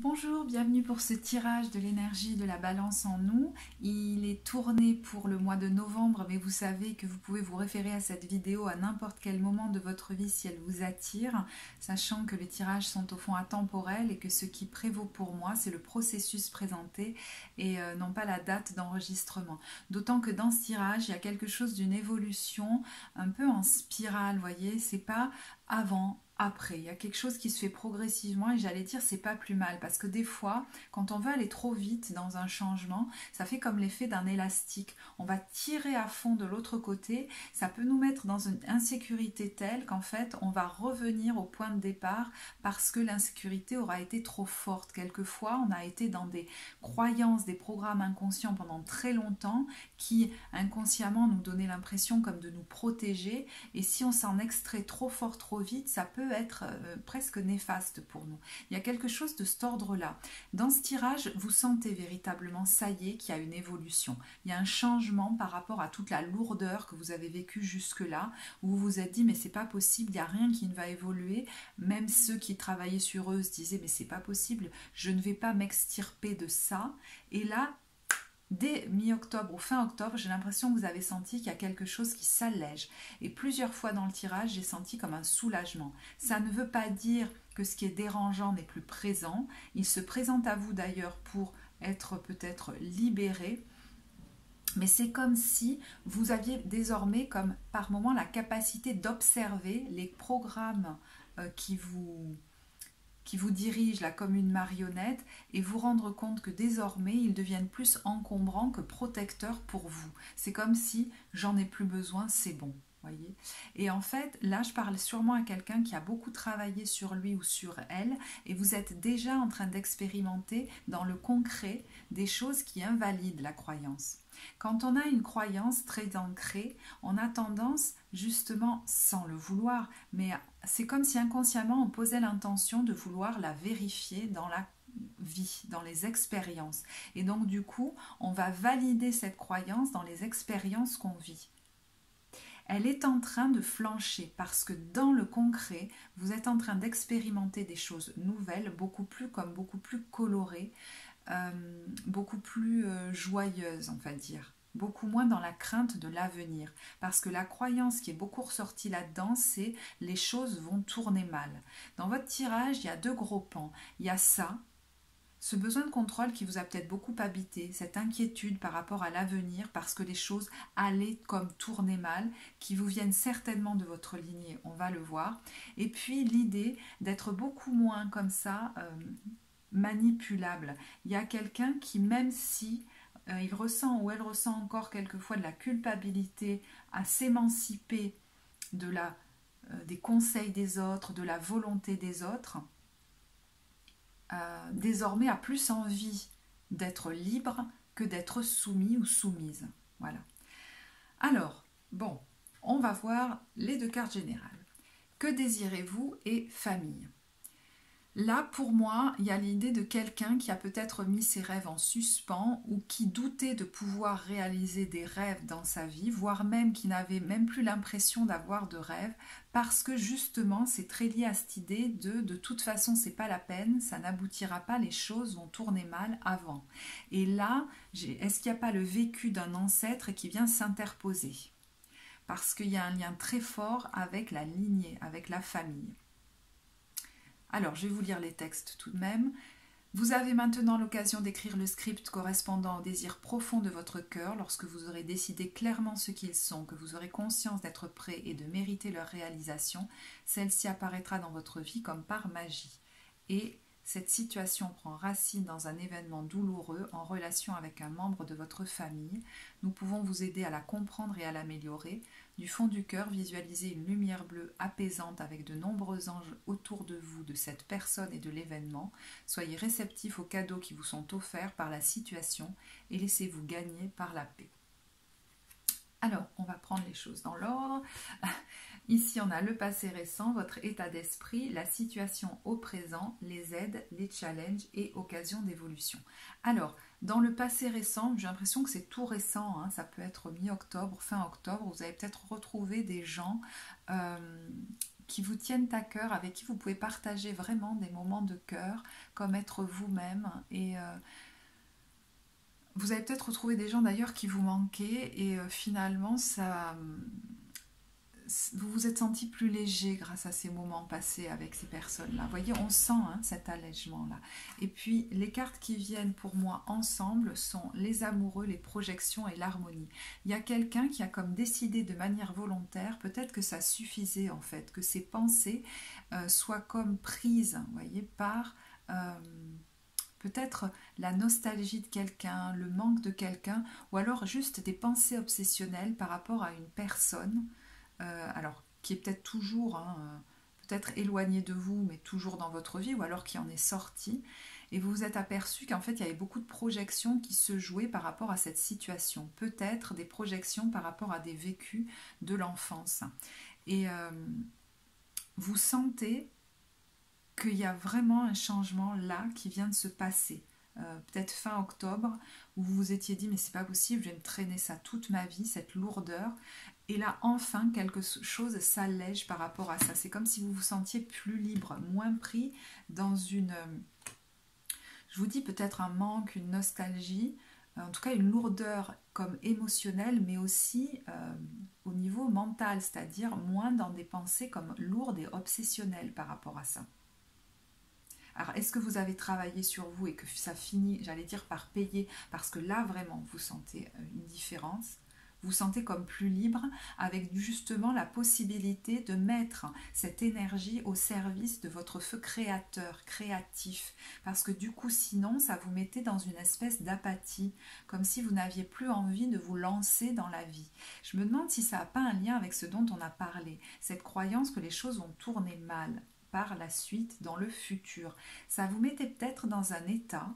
Bonjour, bienvenue pour ce tirage de l'énergie de la balance en nous. Il est tourné pour le mois de novembre, mais vous savez que vous pouvez vous référer à cette vidéo à n'importe quel moment de votre vie si elle vous attire, sachant que les tirages sont au fond atemporels et que ce qui prévaut pour moi, c'est le processus présenté et non pas la date d'enregistrement. D'autant que dans ce tirage, il y a quelque chose d'une évolution un peu en spirale, vous voyez, c'est pas avant, après, il y a quelque chose qui se fait progressivement et j'allais dire c'est pas plus mal parce que des fois quand on veut aller trop vite dans un changement, ça fait comme l'effet d'un élastique, on va tirer à fond de l'autre côté, ça peut nous mettre dans une insécurité telle qu'en fait on va revenir au point de départ parce que l'insécurité aura été trop forte. Quelquefois on a été dans des croyances, des programmes inconscients pendant très longtemps qui inconsciemment nous donnaient l'impression comme de nous protéger et si on s'en extrait trop fort trop vite, ça peut être presque néfaste pour nous. Il y a quelque chose de cet ordre-là. Dans ce tirage, vous sentez véritablement, ça y est, qu'il y a une évolution. Il y a un changement par rapport à toute la lourdeur que vous avez vécue jusque-là, où vous vous êtes dit, mais c'est pas possible, il n'y a rien qui ne va évoluer. Même ceux qui travaillaient sur eux se disaient, mais c'est pas possible, je ne vais pas m'extirper de ça. Et là, dès mi-octobre ou fin octobre, j'ai l'impression que vous avez senti qu'il y a quelque chose qui s'allège. Et plusieurs fois dans le tirage, j'ai senti comme un soulagement. Ça ne veut pas dire que ce qui est dérangeant n'est plus présent. Il se présente à vous d'ailleurs pour être peut-être libéré. Mais c'est comme si vous aviez désormais comme par moment la capacité d'observer les programmes qui vous dirige là comme une marionnette et vous rendre compte que désormais ils deviennent plus encombrants que protecteurs pour vous. C'est comme si j'en ai plus besoin, c'est bon. Voyez. Et en fait, là, je parle sûrement à quelqu'un qui a beaucoup travaillé sur lui ou sur elle, et vous êtes déjà en train d'expérimenter dans le concret des choses qui invalident la croyance. Quand on a une croyance très ancrée, on a tendance, justement, sans le vouloir, mais c'est comme si inconsciemment on posait l'intention de vouloir la vérifier dans la vie, dans les expériences. Et donc, du coup, on va valider cette croyance dans les expériences qu'on vit. Elle est en train de flancher parce que dans le concret, vous êtes en train d'expérimenter des choses nouvelles, beaucoup plus colorées, beaucoup plus joyeuses, on va dire. Beaucoup moins dans la crainte de l'avenir. Parce que la croyance qui est beaucoup ressortie là-dedans, c'est les choses vont tourner mal. Dans votre tirage, il y a deux gros pans. Il y a ça, ce besoin de contrôle qui vous a peut-être beaucoup habité, cette inquiétude par rapport à l'avenir parce que les choses allaient comme tourner mal, qui vous viennent certainement de votre lignée, on va le voir. Et puis l'idée d'être beaucoup moins comme ça manipulable. Il y a quelqu'un qui, même si il ressent ou elle ressent encore quelquefois de la culpabilité à s'émanciper des conseils des autres, de la volonté des autres, désormais a plus envie d'être libre que d'être soumis ou soumise. Voilà. Alors, bon, on va voir les deux cartes générales. Que désirez-vous et famille? Là, pour moi, il y a l'idée de quelqu'un qui a peut-être mis ses rêves en suspens ou qui doutait de pouvoir réaliser des rêves dans sa vie, voire même qui n'avait même plus l'impression d'avoir de rêves, parce que justement, c'est très lié à cette idée de toute façon, c'est pas la peine, ça n'aboutira pas, les choses vont tourner mal avant. Et là, est-ce qu'il n'y a pas le vécu d'un ancêtre qui vient s'interposer? Parce qu'il y a un lien très fort avec la lignée, avec la famille. Alors, je vais vous lire les textes tout de même. Vous avez maintenant l'occasion d'écrire le script correspondant au désir profond de votre cœur lorsque vous aurez décidé clairement ce qu'ils sont, que vous aurez conscience d'être prêt et de mériter leur réalisation. Celle-ci apparaîtra dans votre vie comme par magie. Et cette situation prend racine dans un événement douloureux en relation avec un membre de votre famille. Nous pouvons vous aider à la comprendre et à l'améliorer. Du fond du cœur, visualisez une lumière bleue apaisante avec de nombreux anges autour de vous, de cette personne et de l'événement. Soyez réceptifs aux cadeaux qui vous sont offerts par la situation et laissez-vous gagner par la paix. Alors, on va prendre les choses dans l'ordre. Ici, on a le passé récent, votre état d'esprit, la situation au présent, les aides, les challenges et occasions d'évolution. Alors, dans le passé récent, j'ai l'impression que c'est tout récent, hein, ça peut être mi-octobre, fin octobre, vous avez peut-être retrouvé des gens qui vous tiennent à cœur, avec qui vous pouvez partager vraiment des moments de cœur, comme être vous-même. Et vous avez peut-être retrouvé des gens d'ailleurs qui vous manquaient, et finalement, vous vous êtes senti plus léger grâce à ces moments passés avec ces personnes-là. Vous voyez, on sent cet allègement-là. Et puis, les cartes qui viennent pour moi ensemble sont les amoureux, les projections et l'harmonie. Il y a quelqu'un qui a comme décidé de manière volontaire, peut-être que ça suffisait en fait, que ses pensées soient comme prises, vous voyez, par... peut-être la nostalgie de quelqu'un, le manque de quelqu'un, ou alors juste des pensées obsessionnelles par rapport à une personne, alors qui est peut-être toujours, peut-être éloigné de vous, mais toujours dans votre vie, ou alors qui en est sorti, et vous vous êtes aperçu qu'en fait il y avait beaucoup de projections qui se jouaient par rapport à cette situation, peut-être des projections par rapport à des vécus de l'enfance. Et vous sentez qu'il y a vraiment un changement là qui vient de se passer. Peut-être fin octobre, où vous vous étiez dit mais c'est pas possible, je vais me traîner ça toute ma vie, cette lourdeur. Et là enfin quelque chose s'allège par rapport à ça. C'est comme si vous vous sentiez plus libre, moins pris dans une... je vous dis peut-être un manque, une nostalgie, en tout cas une lourdeur comme émotionnelle, mais aussi au niveau mental, c'est-à-dire moins dans des pensées comme lourdes et obsessionnelles par rapport à ça. Alors, est-ce que vous avez travaillé sur vous et que ça finit, j'allais dire, par payer, parce que là, vraiment, vous sentez une différence, vous sentez comme plus libre, avec justement la possibilité de mettre cette énergie au service de votre feu créateur, créatif, parce que du coup, sinon, ça vous mettait dans une espèce d'apathie, comme si vous n'aviez plus envie de vous lancer dans la vie. Je me demande si ça n'a pas un lien avec ce dont on a parlé, cette croyance que les choses vont tourner mal par la suite, dans le futur. Ça vous mettait peut-être dans un état,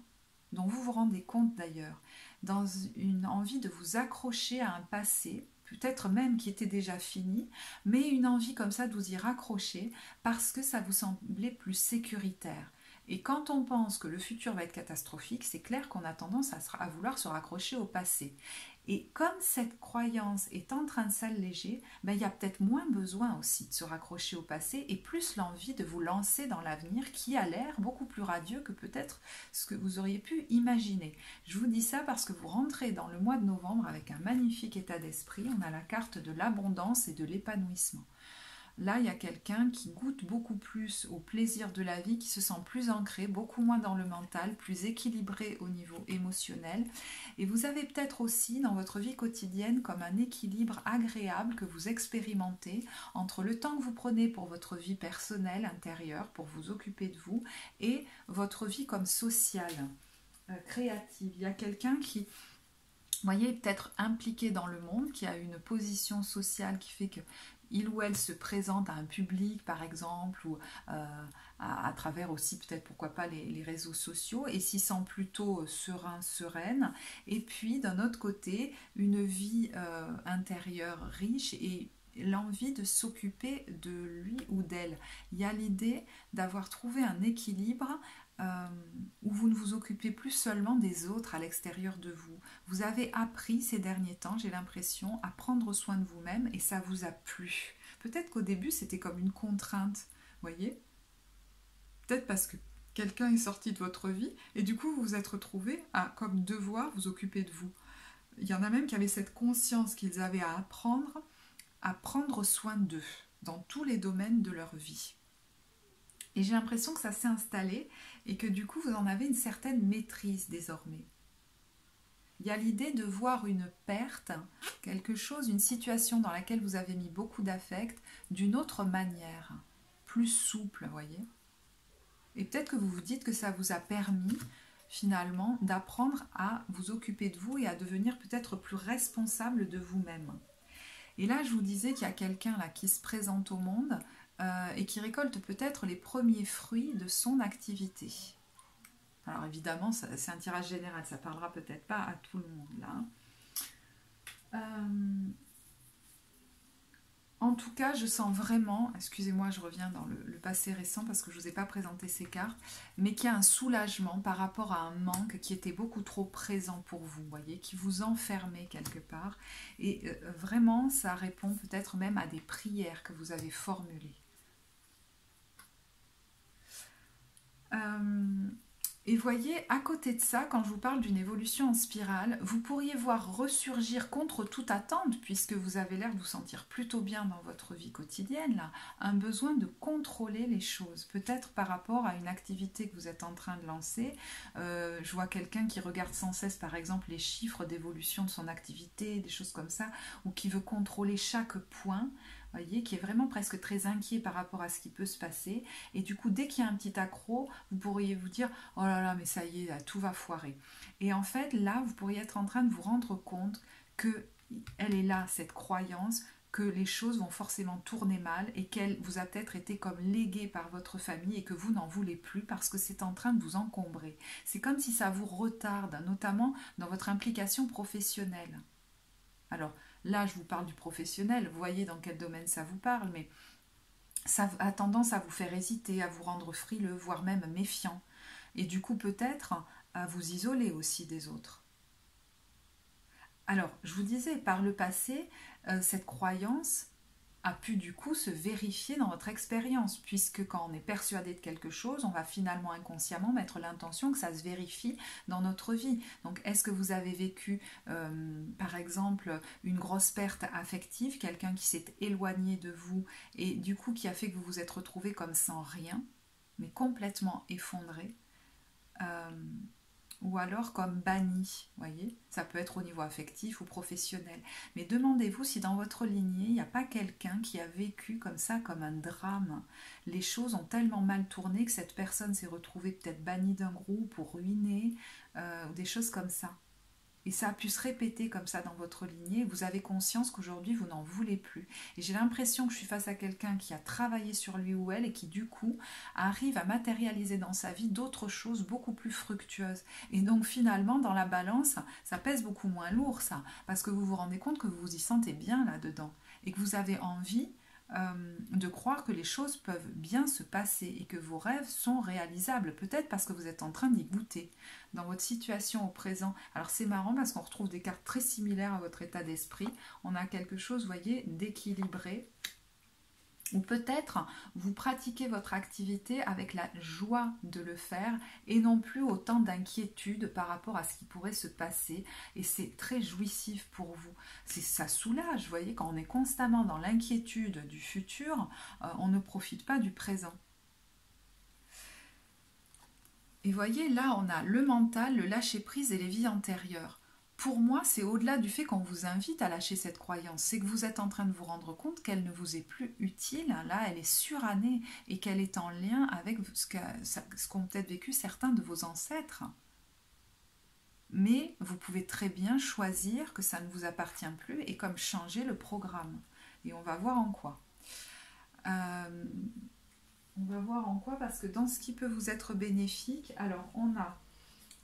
dont vous vous rendez compte d'ailleurs, dans une envie de vous accrocher à un passé, peut-être même qui était déjà fini, mais une envie comme ça de vous y raccrocher parce que ça vous semblait plus sécuritaire. Et quand on pense que le futur va être catastrophique, c'est clair qu'on a tendance à vouloir se raccrocher au passé. Et comme cette croyance est en train de s'alléger, il y a peut-être moins besoin aussi de se raccrocher au passé et plus l'envie de vous lancer dans l'avenir qui a l'air beaucoup plus radieux que peut-être ce que vous auriez pu imaginer. Je vous dis ça parce que vous rentrez dans le mois de novembre avec un magnifique état d'esprit. On a la carte de l'abondance et de l'épanouissement. Là, il y a quelqu'un qui goûte beaucoup plus au plaisir de la vie, qui se sent plus ancré, beaucoup moins dans le mental, plus équilibré au niveau émotionnel. Et vous avez peut-être aussi dans votre vie quotidienne comme un équilibre agréable que vous expérimentez entre le temps que vous prenez pour votre vie personnelle, intérieure, pour vous occuper de vous, et votre vie comme sociale, créative. Il y a quelqu'un qui... vous voyez, peut-être impliqué dans le monde, qui a une position sociale qui fait que il ou elle se présente à un public par exemple, ou à travers aussi peut-être pourquoi pas les réseaux sociaux, et s'y sent plutôt serein, sereine, et puis d'un autre côté une vie intérieure riche et l'envie de s'occuper de lui ou d'elle. Il y a l'idée d'avoir trouvé un équilibre où vous ne vous occupez plus seulement des autres à l'extérieur de vous. Vous avez appris ces derniers temps, j'ai l'impression, à prendre soin de vous-même et ça vous a plu. Peut-être qu'au début, c'était comme une contrainte, voyez ? Peut-être parce que quelqu'un est sorti de votre vie et du coup, vous vous êtes retrouvé à, comme devoir, vous occuper de vous. Il y en a même qui avaient cette conscience qu'ils avaient à apprendre à prendre soin d'eux dans tous les domaines de leur vie. Et j'ai l'impression que ça s'est installé et que du coup, vous en avez une certaine maîtrise désormais. Il y a l'idée de voir une perte, quelque chose, une situation dans laquelle vous avez mis beaucoup d'affect, d'une autre manière, plus souple, vous voyez. Et peut-être que vous vous dites que ça vous a permis, finalement, d'apprendre à vous occuper de vous et à devenir peut-être plus responsable de vous-même. Et là, je vous disais qu'il y a quelqu'un là qui se présente au monde et qui récolte peut-être les premiers fruits de son activité. Alors évidemment, c'est un tirage général, ça parlera peut-être pas à tout le monde là. En tout cas, je sens vraiment, excusez-moi, je reviens dans le passé récent parce que je ne vous ai pas présenté ces cartes, mais qu'il y a un soulagement par rapport à un manque qui était beaucoup trop présent pour vous, voyez, qui vous enfermait quelque part. Et vraiment, ça répond peut-être même à des prières que vous avez formulées. Et voyez, à côté de ça, quand je vous parle d'une évolution en spirale, vous pourriez voir ressurgir contre toute attente, puisque vous avez l'air de vous sentir plutôt bien dans votre vie quotidienne, là, un besoin de contrôler les choses, peut-être par rapport à une activité que vous êtes en train de lancer. Je vois quelqu'un qui regarde sans cesse, par exemple, les chiffres d'évolution de son activité, des choses comme ça, ou qui veut contrôler chaque point. Voyez, qui est vraiment presque très inquiet par rapport à ce qui peut se passer. Et du coup, dès qu'il y a un petit accroc, vous pourriez vous dire « Oh là là, mais ça y est, là, tout va foirer ». Et en fait, là, vous pourriez être en train de vous rendre compte qu'elle est là, cette croyance, que les choses vont forcément tourner mal et qu'elle vous a peut-être été comme léguée par votre famille et que vous n'en voulez plus parce que c'est en train de vous encombrer. C'est comme si ça vous retarde, notamment dans votre implication professionnelle. Alors, là, je vous parle du professionnel, vous voyez dans quel domaine ça vous parle, mais ça a tendance à vous faire hésiter, à vous rendre frileux, voire même méfiant. Et du coup, peut-être à vous isoler aussi des autres. Alors, je vous disais, par le passé, cette croyance a pu du coup se vérifier dans votre expérience, puisque quand on est persuadé de quelque chose, on va finalement inconsciemment mettre l'intention que ça se vérifie dans notre vie. Donc est-ce que vous avez vécu par exemple une grosse perte affective, quelqu'un qui s'est éloigné de vous et du coup qui a fait que vous vous êtes retrouvé comme sans rien, mais complètement effondré, ou alors comme banni, voyez, ça peut être au niveau affectif ou professionnel. Mais demandez-vous si dans votre lignée, il n'y a pas quelqu'un qui a vécu comme ça, comme un drame. Les choses ont tellement mal tourné que cette personne s'est retrouvée peut-être bannie d'un groupe ou ruinée, ou des choses comme ça. Et ça a pu se répéter comme ça dans votre lignée. Vous avez conscience qu'aujourd'hui, vous n'en voulez plus. Et j'ai l'impression que je suis face à quelqu'un qui a travaillé sur lui ou elle et qui, du coup, arrive à matérialiser dans sa vie d'autres choses beaucoup plus fructueuses. Et donc, finalement, dans la balance, ça pèse beaucoup moins lourd, ça. Parce que vous vous rendez compte que vous vous y sentez bien là-dedans. Et que vous avez envie de croire que les choses peuvent bien se passer et que vos rêves sont réalisables, peut-être parce que vous êtes en train d'y goûter dans votre situation au présent. Alors c'est marrant parce qu'on retrouve des cartes très similaires à votre état d'esprit. On a quelque chose, vous voyez, d'équilibré. Ou peut-être vous pratiquez votre activité avec la joie de le faire et non plus autant d'inquiétude par rapport à ce qui pourrait se passer. Et c'est très jouissif pour vous. Ça soulage, vous voyez, quand on est constamment dans l'inquiétude du futur, on ne profite pas du présent. Et voyez, là, on a le mental, le lâcher-prise et les vies antérieures. Pour moi, c'est au-delà du fait qu'on vous invite à lâcher cette croyance. C'est que vous êtes en train de vous rendre compte qu'elle ne vous est plus utile. Là, elle est surannée et qu'elle est en lien avec ce qu'ont peut-être vécu certains de vos ancêtres. Mais vous pouvez très bien choisir que ça ne vous appartient plus et comme changer le programme. Et on va voir en quoi. On va voir en quoi, parce que dans ce qui peut vous être bénéfique, alors on a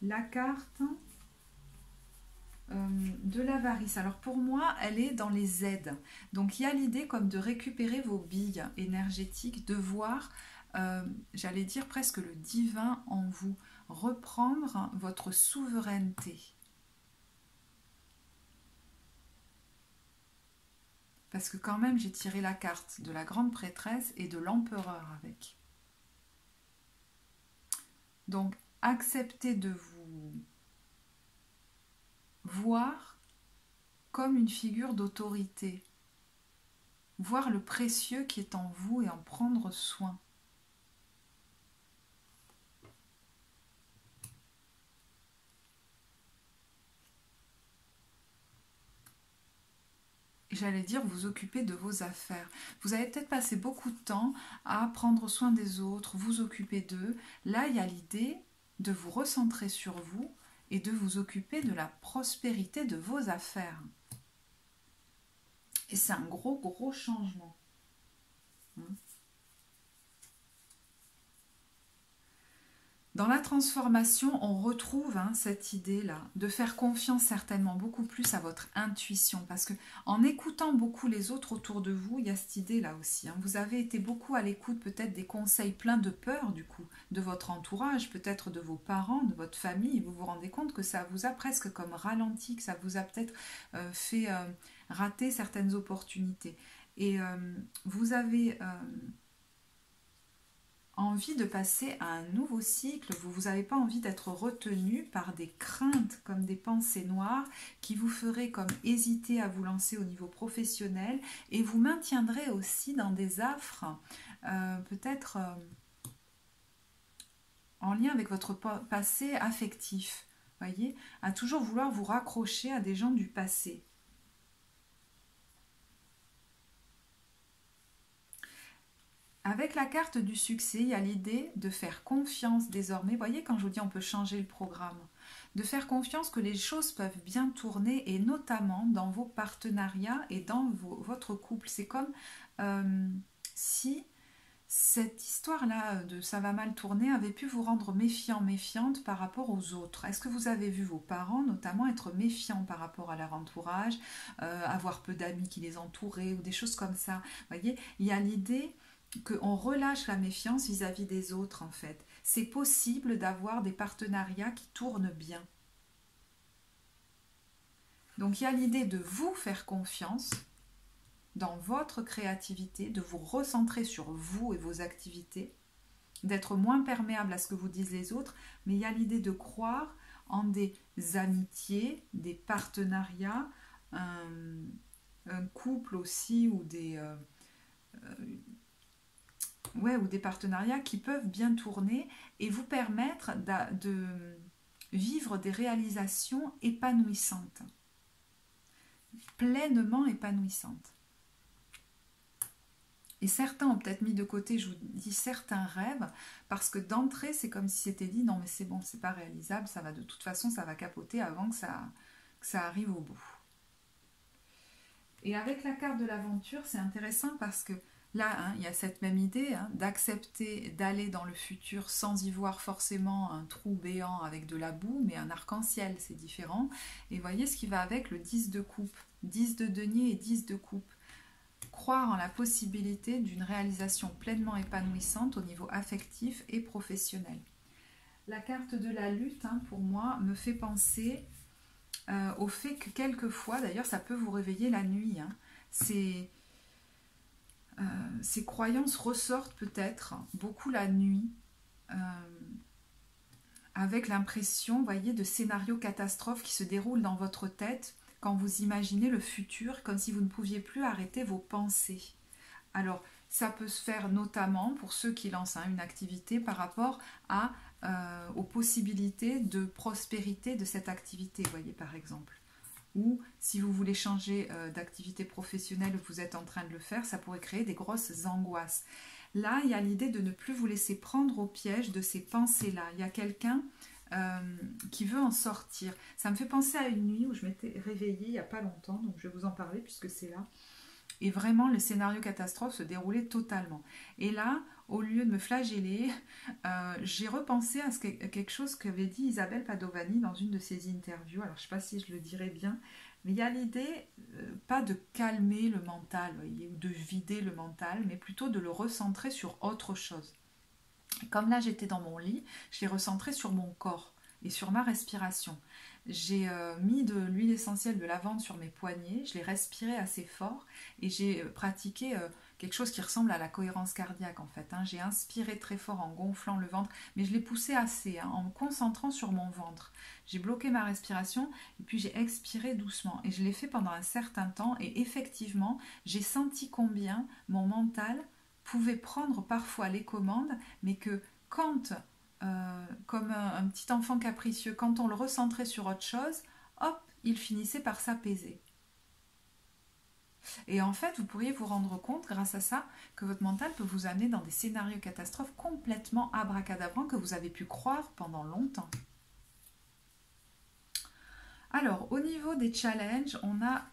la carte de l'avarice. Alors pour moi, elle est dans les aides. Donc il y a l'idée comme de récupérer vos billes énergétiques, de voir, j'allais dire presque le divin en vous, reprendre votre souveraineté. Parce que quand même, j'ai tiré la carte de la grande prêtresse et de l'empereur avec. Donc, acceptez de vous voir comme une figure d'autorité. Voir le précieux qui est en vous et en prendre soin. J'allais dire vous occuper de vos affaires. Vous avez peut-être passé beaucoup de temps à prendre soin des autres, vous occuper d'eux. Là, il y a l'idée de vous recentrer sur vous et de vous occuper de la prospérité de vos affaires. Et c'est un gros changement. Dans la transformation, on retrouve cette idée-là de faire confiance certainement beaucoup plus à votre intuition, parce que en écoutant beaucoup les autres autour de vous, il y a cette idée-là aussi. Vous avez été beaucoup à l'écoute peut-être des conseils pleins de peur du coup, de votre entourage, peut-être de vos parents, de votre famille, et vous vous rendez compte que ça vous a presque comme ralenti, que ça vous a peut-être fait rater certaines opportunités. Et vous avez envie de passer à un nouveau cycle, vous n'avez pas envie d'être retenu par des craintes comme des pensées noires qui vous feraient comme hésiter à vous lancer au niveau professionnel et vous maintiendrez aussi dans des affres peut-être en lien avec votre passé affectif, voyez, à toujours vouloir vous raccrocher à des gens du passé. Avec la carte du succès, il y a l'idée de faire confiance désormais. Vous voyez, quand je vous dis on peut changer le programme, de faire confiance que les choses peuvent bien tourner et notamment dans vos partenariats et dans votre couple. C'est comme si cette histoire-là de ça va mal tourner avait pu vous rendre méfiant, méfiante par rapport aux autres. Est-ce que vous avez vu vos parents notamment être méfiants par rapport à leur entourage, avoir peu d'amis qui les entouraient ou des choses comme ça. Vous voyez, il y a l'idée qu'on relâche la méfiance vis-à-vis des autres en fait. C'est possible d'avoir des partenariats qui tournent bien. Donc il y a l'idée de vous faire confiance dans votre créativité, de vous recentrer sur vous et vos activités, d'être moins perméable à ce que vous disent les autres, mais il y a l'idée de croire en des amitiés, des partenariats, un couple aussi ou ou des partenariats qui peuvent bien tourner et vous permettre de vivre des réalisations épanouissantes, pleinement épanouissantes. Et certains ont peut-être mis de côté, je vous dis, certains rêves, parce que d'entrée, c'est comme si c'était dit, non mais c'est bon, c'est pas réalisable, ça va de toute façon, ça va capoter avant que ça arrive au bout. Et avec la carte de l'aventure, c'est intéressant parce que là, il y a cette même idée d'accepter d'aller dans le futur sans y voir forcément un trou béant avec de la boue, mais un arc-en-ciel, c'est différent. Et voyez ce qui va avec le 10 de coupe, 10 de denier et 10 de coupe. Croire en la possibilité d'une réalisation pleinement épanouissante au niveau affectif et professionnel. La carte de la lutte, pour moi, me fait penser au fait que quelquefois, d'ailleurs, ça peut vous réveiller la nuit. Ces croyances ressortent peut-être beaucoup la nuit, avec l'impression, voyez, de scénarios catastrophes qui se déroulent dans votre tête quand vous imaginez le futur, comme si vous ne pouviez plus arrêter vos pensées. Alors, ça peut se faire notamment pour ceux qui lancent une activité par rapport aux possibilités de prospérité de cette activité, voyez, par exemple. Ou si vous voulez changer d'activité professionnelle, vous êtes en train de le faire, ça pourrait créer des grosses angoisses. Là, il y a l'idée de ne plus vous laisser prendre au piège de ces pensées-là. Il y a quelqu'un qui veut en sortir. Ça me fait penser à une nuit où je m'étais réveillée il n'y a pas longtemps, donc je vais vous en parler puisque c'est là. Et vraiment, le scénario catastrophe se déroulait totalement. Et là, au lieu de me flageller, j'ai repensé à quelque chose qu'avait dit Isabelle Padovani dans une de ses interviews. Alors, je ne sais pas si je le dirais bien, mais il y a l'idée, pas de calmer le mental, voyez, ou de vider le mental, mais plutôt de le recentrer sur autre chose. Et comme là, j'étais dans mon lit, je l'ai recentré sur mon corps et sur ma respiration. J'ai mis de l'huile essentielle de lavande sur mes poignets, je l'ai respiré assez fort et j'ai pratiqué quelque chose qui ressemble à la cohérence cardiaque en fait. J'ai inspiré très fort en gonflant le ventre, mais je l'ai poussé assez, en me concentrant sur mon ventre. J'ai bloqué ma respiration et puis j'ai expiré doucement et je l'ai fait pendant un certain temps et effectivement, j'ai senti combien mon mental pouvait prendre parfois les commandes, mais que quand... comme un petit enfant capricieux, quand on le recentrait sur autre chose, hop, il finissait par s'apaiser. Et en fait, vous pourriez vous rendre compte, grâce à ça, que votre mental peut vous amener dans des scénarios catastrophes complètement abracadabrants que vous avez pu croire pendant longtemps. Alors, au niveau des challenges, on a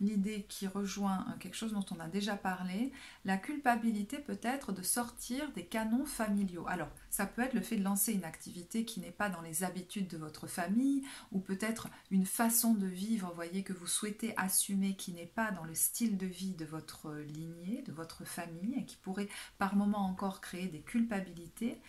l'idée qui rejoint quelque chose dont on a déjà parlé, la culpabilité peut-être de sortir des canons familiaux. Alors, ça peut être le fait de lancer une activité qui n'est pas dans les habitudes de votre famille, ou peut-être une façon de vivre, voyez, que vous souhaitez assumer, qui n'est pas dans le style de vie de votre lignée, de votre famille, et qui pourrait par moment encore créer des culpabilités.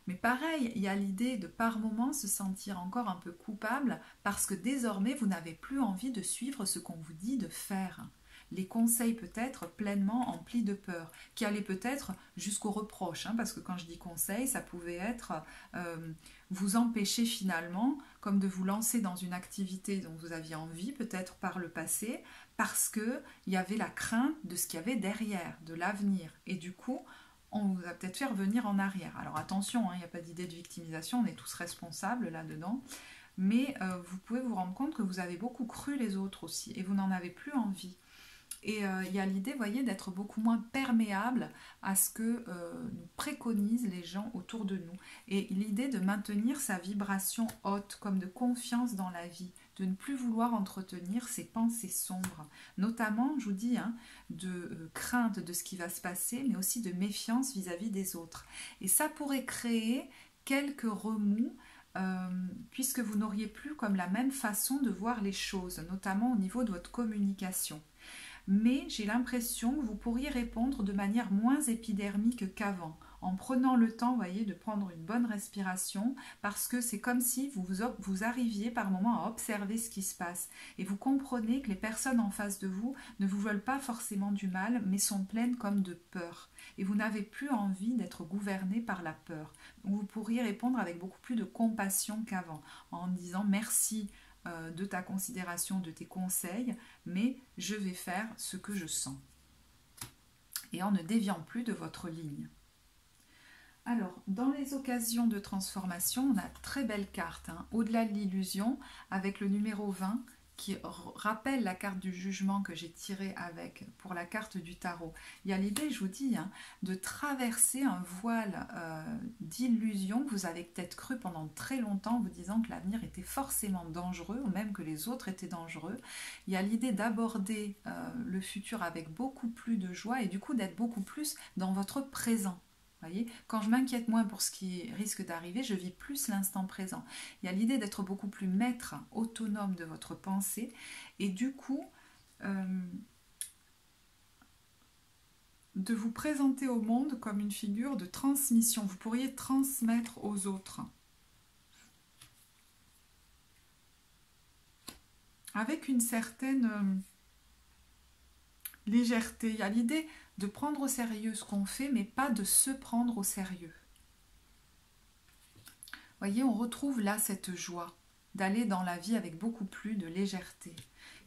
Mais pareil, il y a l'idée de par moments se sentir encore un peu coupable parce que désormais vous n'avez plus envie de suivre ce qu'on vous dit de faire. les conseils peut-être pleinement emplis de peur, qui allaient peut-être jusqu'au reproche, hein, parce que quand je dis conseil, ça pouvait être vous empêcher finalement, comme de vous lancer dans une activité dont vous aviez envie, peut-être par le passé, parce qu'il y avait la crainte de ce qu'il y avait derrière, de l'avenir. Et du coup, on vous a peut-être fait revenir en arrière. Alors attention, hein, il n'y a pas d'idée de victimisation, on est tous responsables là-dedans. Mais vous pouvez vous rendre compte que vous avez beaucoup cru les autres aussi, et vous n'en avez plus envie. Et il y a l'idée, vous voyez, d'être beaucoup moins perméable à ce que nous préconisent les gens autour de nous. Et l'idée de maintenir sa vibration haute, comme de confiance dans la vie, de ne plus vouloir entretenir ses pensées sombres. Notamment, je vous dis, hein, de crainte de ce qui va se passer, mais aussi de méfiance vis-à-vis des autres. Et ça pourrait créer quelques remous, puisque vous n'auriez plus comme la même façon de voir les choses, notamment au niveau de votre communication. Mais j'ai l'impression que vous pourriez répondre de manière moins épidermique qu'avant, en prenant le temps, voyez, de prendre une bonne respiration, parce que c'est comme si vous arriviez par moments à observer ce qui se passe. Et vous comprenez que les personnes en face de vous ne vous veulent pas forcément du mal, mais sont pleines comme de peur. Et vous n'avez plus envie d'être gouverné par la peur. Donc vous pourriez répondre avec beaucoup plus de compassion qu'avant, en disant merci de ta considération, de tes conseils, mais je vais faire ce que je sens. Et en ne déviant plus de votre ligne. Alors, dans les occasions de transformation, on a très belle carte, hein, au-delà de l'illusion, avec le numéro 20, qui rappelle la carte du jugement que j'ai tirée avec pour la carte du tarot. Il y a l'idée, je vous dis, hein, de traverser un voile d'illusion que vous avez peut-être cru pendant très longtemps, vous disant que l'avenir était forcément dangereux, ou même que les autres étaient dangereux. Il y a l'idée d'aborder le futur avec beaucoup plus de joie et du coup d'être beaucoup plus dans votre présent. Voyez, quand je m'inquiète moins pour ce qui risque d'arriver, je vis plus l'instant présent. Il y a l'idée d'être beaucoup plus maître, autonome de votre pensée et du coup de vous présenter au monde comme une figure de transmission. Vous pourriez transmettre aux autres. Avec une certaine légèreté. Il y a l'idée de prendre au sérieux ce qu'on fait, mais pas de se prendre au sérieux. Vous voyez, on retrouve là cette joie d'aller dans la vie avec beaucoup plus de légèreté.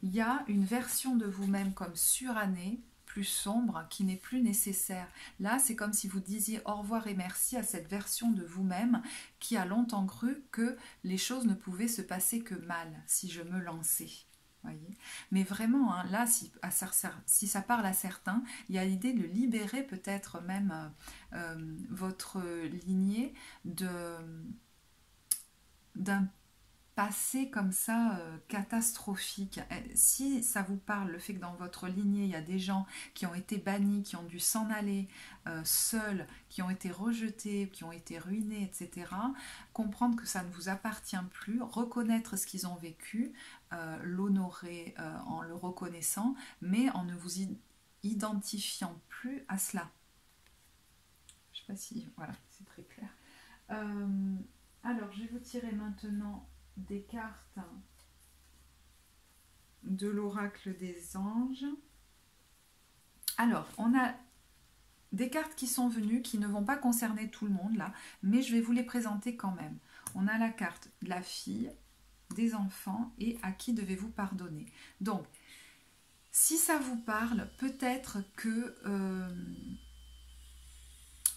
Il y a une version de vous-même comme surannée, plus sombre, qui n'est plus nécessaire. Là, c'est comme si vous disiez au revoir et merci à cette version de vous-même qui a longtemps cru que les choses ne pouvaient se passer que mal si je me lançais. Voyez. Mais vraiment, hein, là, si ça parle à certains, il y a l'idée de libérer peut-être même votre lignée d'un passé comme ça catastrophique. Si ça vous parle, le fait que dans votre lignée, il y a des gens qui ont été bannis, qui ont dû s'en aller seuls, qui ont été rejetés, qui ont été ruinés, etc., comprendre que ça ne vous appartient plus, reconnaître ce qu'ils ont vécu, l'honorer en le reconnaissant, mais en ne vous identifiant plus à cela. Je ne sais pas si... Voilà, c'est très clair. Alors, je vais vous tirer maintenant des cartes de l'oracle des anges. Alors, on a des cartes qui sont venues, qui ne vont pas concerner tout le monde là, mais je vais vous les présenter quand même. On a la carte de la fille, des enfants et à qui devez-vous pardonner. Donc, si ça vous parle, peut-être que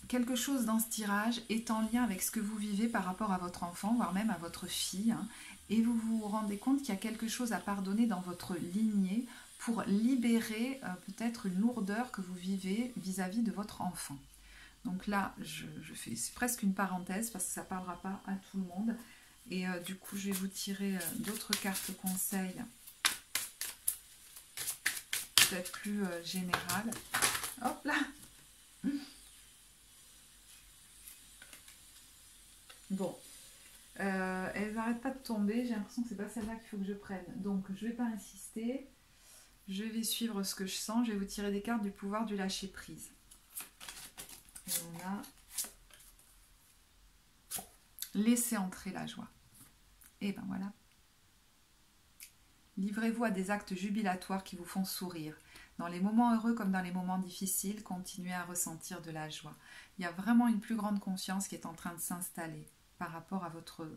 quelque chose dans ce tirage est en lien avec ce que vous vivez par rapport à votre enfant, voire même à votre fille, hein, et vous vous rendez compte qu'il y a quelque chose à pardonner dans votre lignée pour libérer peut-être une lourdeur que vous vivez vis-à-vis de votre enfant. Donc là, je fais, c'est presque une parenthèse parce que ça ne parlera pas à tout le monde. Et du coup, je vais vous tirer d'autres cartes conseils, peut-être plus générales. Hop là! Bon, elles n'arrêtent pas de tomber, j'ai l'impression que c'est pas celle-là qu'il faut que je prenne. Donc, je ne vais pas insister, je vais suivre ce que je sens, je vais vous tirer des cartes du pouvoir du lâcher-prise. Et on a laissé entrer la joie. Et ben voilà. Livrez-vous à des actes jubilatoires qui vous font sourire. Dans les moments heureux comme dans les moments difficiles, continuez à ressentir de la joie. Il y a vraiment une plus grande conscience qui est en train de s'installer par rapport à votre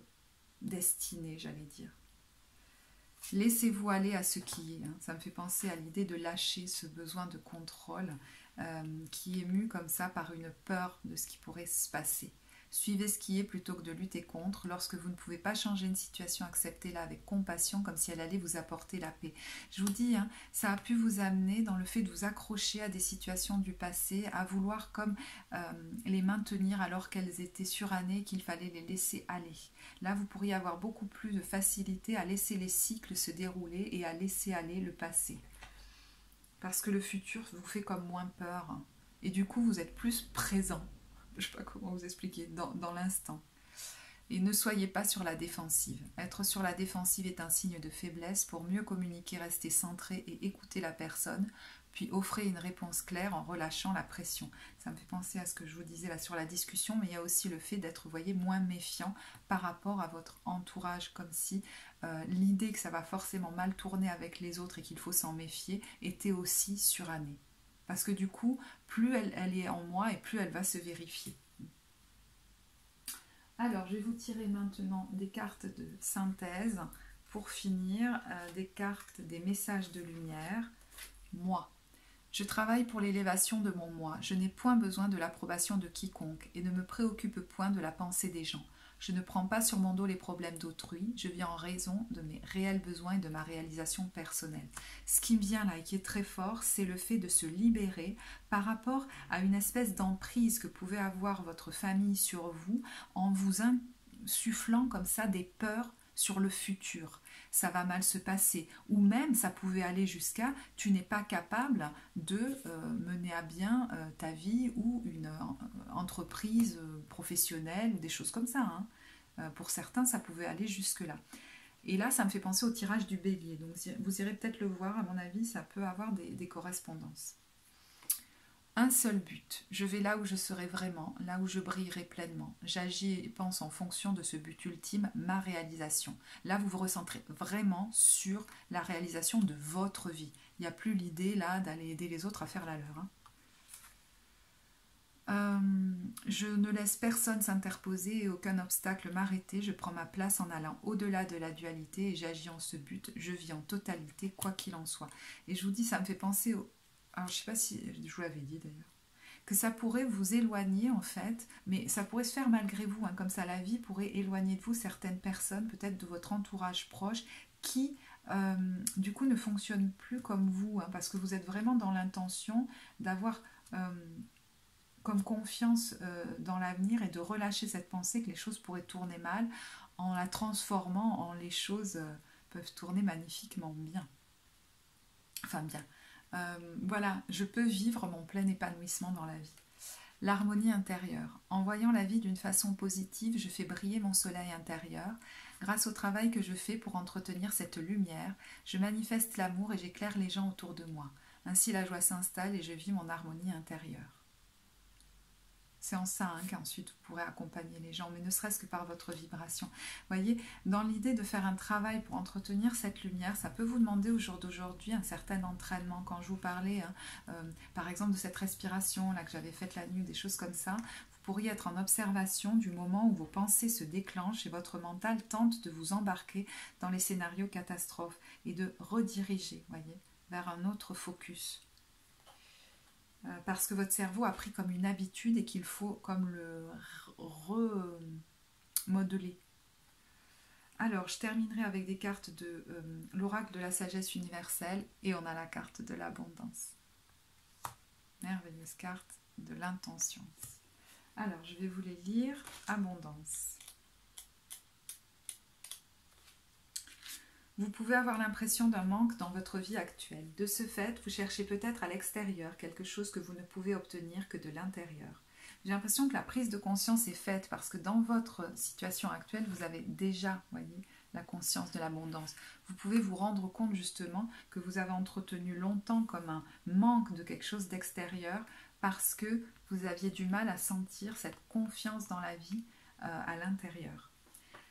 destinée, j'allais dire. Laissez-vous aller à ce qui est. Ça me fait penser à l'idée de lâcher ce besoin de contrôle qui est mu comme ça par une peur de ce qui pourrait se passer. Suivez ce qui est plutôt que de lutter contre. Lorsque vous ne pouvez pas changer une situation, acceptez-la avec compassion comme si elle allait vous apporter la paix. Je vous dis, ça a pu vous amener dans le fait de vous accrocher à des situations du passé, à vouloir comme les maintenir alors qu'elles étaient surannées, qu'il fallait les laisser aller. Là, vous pourriez avoir beaucoup plus de facilité à laisser les cycles se dérouler et à laisser aller le passé. Parce que le futur vous fait comme moins peur. Et du coup, vous êtes plus présent. Je ne sais pas comment vous expliquer, dans l'instant. Et ne soyez pas sur la défensive. Être sur la défensive est un signe de faiblesse. Pour mieux communiquer, restez centré et écoutez la personne, puis offrez une réponse claire en relâchant la pression. Ça me fait penser à ce que je vous disais là sur la discussion, mais il y a aussi le fait d'être, vous voyez, moins méfiant par rapport à votre entourage, comme si l'idée que ça va forcément mal tourner avec les autres et qu'il faut s'en méfier était aussi surannée. Parce que du coup, plus elle est en moi et plus elle va se vérifier. Alors, je vais vous tirer maintenant des cartes de synthèse pour finir, des cartes des messages de lumière. Moi. Je travaille pour l'élévation de mon moi. Je n'ai point besoin de l'approbation de quiconque et ne me préoccupe point de la pensée des gens. Je ne prends pas sur mon dos les problèmes d'autrui, je vis en raison de mes réels besoins et de ma réalisation personnelle. Ce qui me vient là et qui est très fort, c'est le fait de se libérer par rapport à une espèce d'emprise que pouvait avoir votre famille sur vous en vous insufflant comme ça des peurs sur le futur. Ça va mal se passer. Ou même, ça pouvait aller jusqu'à tu n'es pas capable de mener à bien ta vie ou une entreprise professionnelle ou des choses comme ça. Pour certains, ça pouvait aller jusque-là. Et là, ça me fait penser au tirage du bélier. Donc, vous irez peut-être le voir. À mon avis, ça peut avoir des correspondances. Un seul but, je vais là où je serai vraiment, là où je brillerai pleinement. J'agis et pense en fonction de ce but ultime, ma réalisation. Là, vous vous recentrez vraiment sur la réalisation de votre vie. Il n'y a plus l'idée là d'aller aider les autres à faire la leur. Je ne laisse personne s'interposer et aucun obstacle m'arrêter. Je prends ma place en allant au-delà de la dualité et j'agis en ce but. Je vis en totalité, quoi qu'il en soit. Et je vous dis, ça me fait penser au... Alors, je ne sais pas si je vous l'avais dit d'ailleurs, que ça pourrait vous éloigner en fait, mais ça pourrait se faire malgré vous, comme ça la vie pourrait éloigner de vous certaines personnes, peut-être de votre entourage proche, qui du coup ne fonctionnent plus comme vous, parce que vous êtes vraiment dans l'intention d'avoir comme confiance dans l'avenir et de relâcher cette pensée que les choses pourraient tourner mal en la transformant en les choses peuvent tourner magnifiquement bien. Enfin bien. Voilà, je peux vivre mon plein épanouissement dans la vie. L'harmonie intérieure. En voyant la vie d'une façon positive, je fais briller mon soleil intérieur. Grâce au travail que je fais pour entretenir cette lumière, je manifeste l'amour et j'éclaire les gens autour de moi. Ainsi la joie s'installe et je vis mon harmonie intérieure. C'est en ça qu'ensuite vous pourrez accompagner les gens, mais ne serait-ce que par votre vibration. Vous voyez, dans l'idée de faire un travail pour entretenir cette lumière, ça peut vous demander au jour d'aujourd'hui un certain entraînement. Quand je vous parlais, par exemple, de cette respiration là que j'avais faite la nuit, des choses comme ça, vous pourriez être en observation du moment où vos pensées se déclenchent et votre mental tente de vous embarquer dans les scénarios catastrophes et de rediriger, voyez, vers un autre focus. Parce que votre cerveau a pris comme une habitude et qu'il faut comme le remodeler. Alors, je terminerai avec des cartes de l'oracle de la sagesse universelle et on a la carte de l'abondance. Merveilleuse carte de l'intention. Alors, je vais vous les lire. Abondance. Vous pouvez avoir l'impression d'un manque dans votre vie actuelle. De ce fait, vous cherchez peut-être à l'extérieur quelque chose que vous ne pouvez obtenir que de l'intérieur. J'ai l'impression que la prise de conscience est faite parce que dans votre situation actuelle, vous avez déjà, voyez, la conscience de l'abondance. Vous pouvez vous rendre compte justement que vous avez entretenu longtemps comme un manque de quelque chose d'extérieur parce que vous aviez du mal à sentir cette confiance dans la vie à l'intérieur.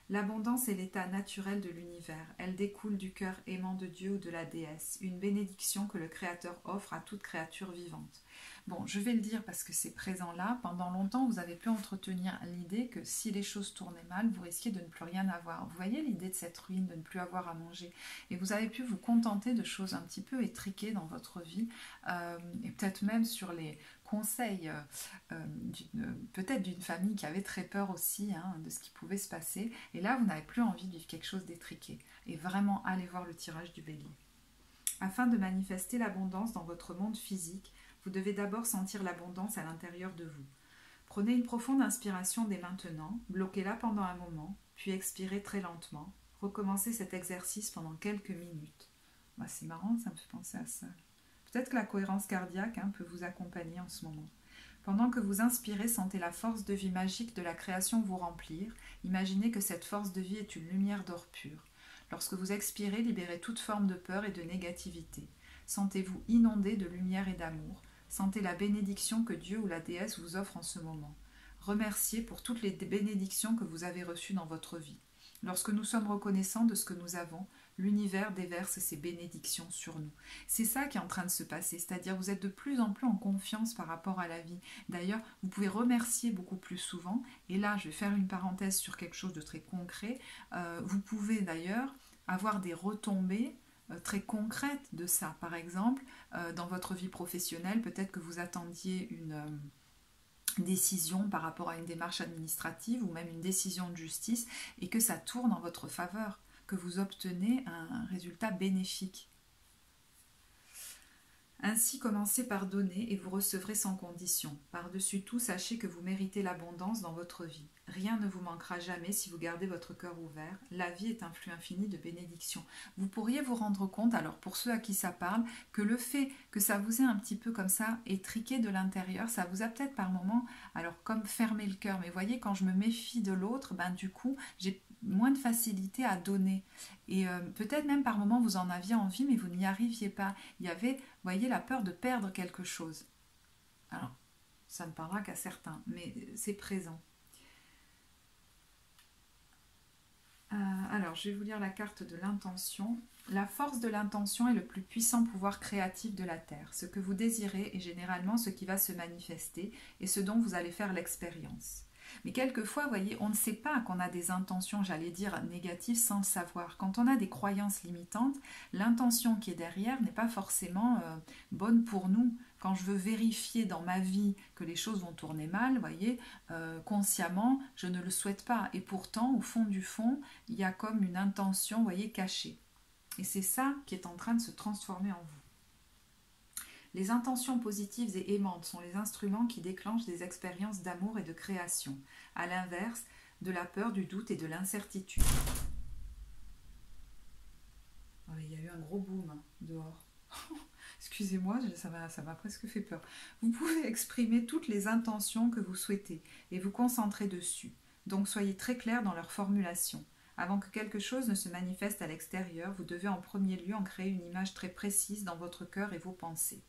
L'abondance est l'état naturel de l'univers. Elle découle du cœur aimant de Dieu ou de la déesse, une bénédiction que le Créateur offre à toute créature vivante. Bon, je vais le dire parce que c'est présent là. Pendant longtemps, vous avez pu entretenir l'idée que si les choses tournaient mal, vous risquiez de ne plus rien avoir. Vous voyez l'idée de cette ruine, de ne plus avoir à manger. Et vous avez pu vous contenter de choses un petit peu étriquées dans votre vie, et peut-être même sur les conseils peut-être d'une famille qui avait très peur aussi de ce qui pouvait se passer. Et là, vous n'avez plus envie de vivre quelque chose d'étriqué. Et vraiment, allez voir le tirage du bélier. Afin de manifester l'abondance dans votre monde physique, vous devez d'abord sentir l'abondance à l'intérieur de vous. Prenez une profonde inspiration dès maintenant, bloquez-la pendant un moment, puis expirez très lentement. Recommencez cet exercice pendant quelques minutes. Bah, c'est marrant, ça me fait penser à ça. Peut-être que la cohérence cardiaque peut vous accompagner en ce moment. Pendant que vous inspirez, sentez la force de vie magique de la création vous remplir. Imaginez que cette force de vie est une lumière d'or pur. Lorsque vous expirez, libérez toute forme de peur et de négativité. Sentez-vous inondé de lumière et d'amour. Sentez la bénédiction que Dieu ou la déesse vous offre en ce moment. Remerciez pour toutes les bénédictions que vous avez reçues dans votre vie. Lorsque nous sommes reconnaissants de ce que nous avons, l'univers déverse ses bénédictions sur nous. C'est ça qui est en train de se passer, c'est-à-dire vous êtes de plus en plus en confiance par rapport à la vie. D'ailleurs, vous pouvez remercier beaucoup plus souvent, et là je vais faire une parenthèse sur quelque chose de très concret. Vous pouvez d'ailleurs avoir des retombées très concrètes de ça. Par exemple, dans votre vie professionnelle, peut-être que vous attendiez une décision par rapport à une démarche administrative ou même une décision de justice et que ça tourne en votre faveur, que vous obtenez un résultat bénéfique. Ainsi, commencez par donner et vous recevrez sans condition. Par-dessus tout, sachez que vous méritez l'abondance dans votre vie. Rien ne vous manquera jamais si vous gardez votre cœur ouvert. La vie est un flux infini de bénédictions. Vous pourriez vous rendre compte, alors pour ceux à qui ça parle, que le fait que ça vous ait un petit peu comme ça étriqué de l'intérieur, ça vous a peut-être par moments, alors comme fermé le cœur. Mais voyez, quand je me méfie de l'autre, du coup, j'ai moins de facilité à donner. Et peut-être même par moments vous en aviez envie, mais vous n'y arriviez pas. Il y avait, vous voyez, la peur de perdre quelque chose. Alors, ça ne parlera qu'à certains, mais c'est présent. Alors, je vais vous lire la carte de l'intention. La force de l'intention est le plus puissant pouvoir créatif de la Terre. Ce que vous désirez est généralement ce qui va se manifester et ce dont vous allez faire l'expérience. Mais quelquefois, vous voyez, on ne sait pas qu'on a des intentions, j'allais dire, négatives sans le savoir. Quand on a des croyances limitantes, l'intention qui est derrière n'est pas forcément bonne pour nous. Quand je veux vérifier dans ma vie que les choses vont tourner mal, vous voyez, consciemment, je ne le souhaite pas. Et pourtant, au fond du fond, il y a comme une intention, vous voyez, cachée. Et c'est ça qui est en train de se transformer en vous. Les intentions positives et aimantes sont les instruments qui déclenchent des expériences d'amour et de création, à l'inverse de la peur, du doute et de l'incertitude. Oh, il y a eu un gros boom dehors. Excusez-moi, ça m'a presque fait peur. Vous pouvez exprimer toutes les intentions que vous souhaitez et vous concentrer dessus. Donc soyez très clair dans leur formulation. Avant que quelque chose ne se manifeste à l'extérieur, vous devez en premier lieu en créer une image très précise dans votre cœur et vos pensées.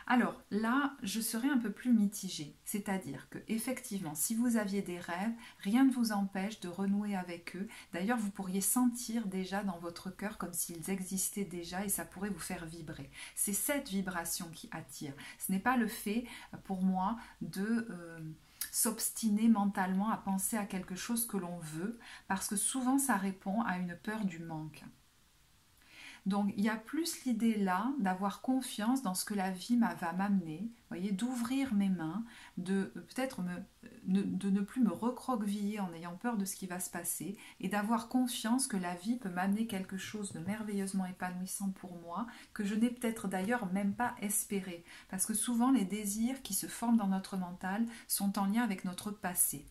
Alors là, je serais un peu plus mitigée, c'est-à-dire que effectivement, si vous aviez des rêves, rien ne vous empêche de renouer avec eux. D'ailleurs, vous pourriez sentir déjà dans votre cœur comme s'ils existaient déjà et ça pourrait vous faire vibrer. C'est cette vibration qui attire. Ce n'est pas le fait, pour moi, de s'obstiner mentalement à penser à quelque chose que l'on veut, parce que souvent ça répond à une peur du manque. Donc il y a plus l'idée là d'avoir confiance dans ce que la vie va m'amener, voyez, d'ouvrir mes mains, de peut-être de ne plus me recroqueviller en ayant peur de ce qui va se passer et d'avoir confiance que la vie peut m'amener quelque chose de merveilleusement épanouissant pour moi, que je n'ai peut-être d'ailleurs même pas espéré. Parce que souvent les désirs qui se forment dans notre mental sont en lien avec notre passé.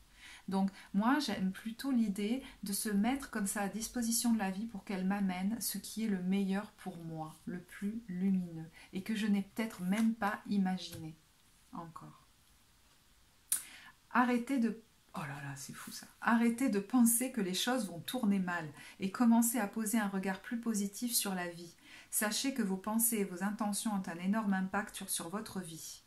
Donc moi j'aime plutôt l'idée de se mettre comme ça à disposition de la vie pour qu'elle m'amène ce qui est le meilleur pour moi, le plus lumineux et que je n'ai peut-être même pas imaginé encore. Arrêtez de... Oh là là, c'est fou ça. Arrêtez de penser que les choses vont tourner mal et commencez à poser un regard plus positif sur la vie. Sachez que vos pensées et vos intentions ont un énorme impact sur votre vie.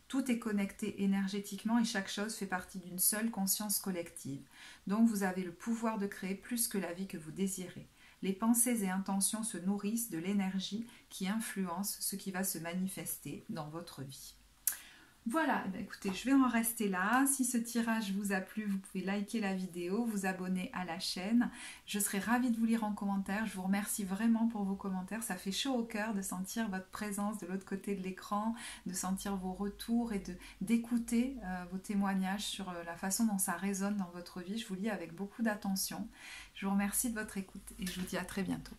Tout est connecté énergétiquement et chaque chose fait partie d'une seule conscience collective. Donc vous avez le pouvoir de créer plus que la vie que vous désirez. Les pensées et intentions se nourrissent de l'énergie qui influence ce qui va se manifester dans votre vie. Voilà, écoutez, je vais en rester là. Si ce tirage vous a plu, vous pouvez liker la vidéo, vous abonner à la chaîne. Je serai ravie de vous lire en commentaire. Je vous remercie vraiment pour vos commentaires. Ça fait chaud au cœur de sentir votre présence de l'autre côté de l'écran, de sentir vos retours et d'écouter vos témoignages sur la façon dont ça résonne dans votre vie. Je vous lis avec beaucoup d'attention. Je vous remercie de votre écoute et je vous dis à très bientôt.